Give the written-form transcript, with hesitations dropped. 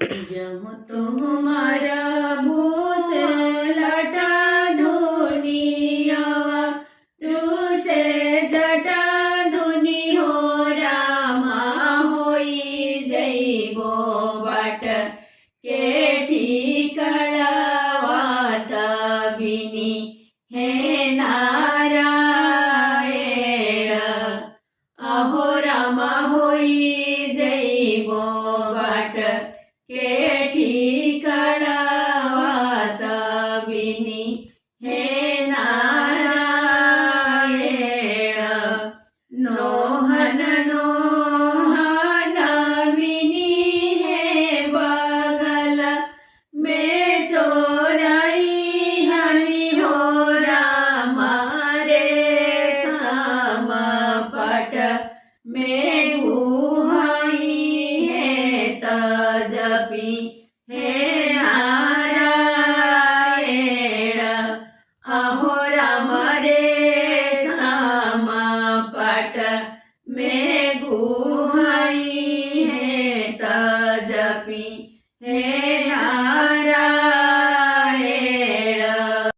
जहाँ तुम्हारा भूस लटा धुनियावा रूसे जटा धुनि हो रामा होई जैबो बाट केठी कळवात बिनी हे नारायण अहो रामा होई जैबो बाट केठी कळवात बिनी हे नारायण नोहन नोहन बिनी हे बगल में चोराई हनि हो रामा रे समपट में गुहाई है तजपी हे नारायण अहो राम रे समपट में गुहाई है तजपी हे नारायण।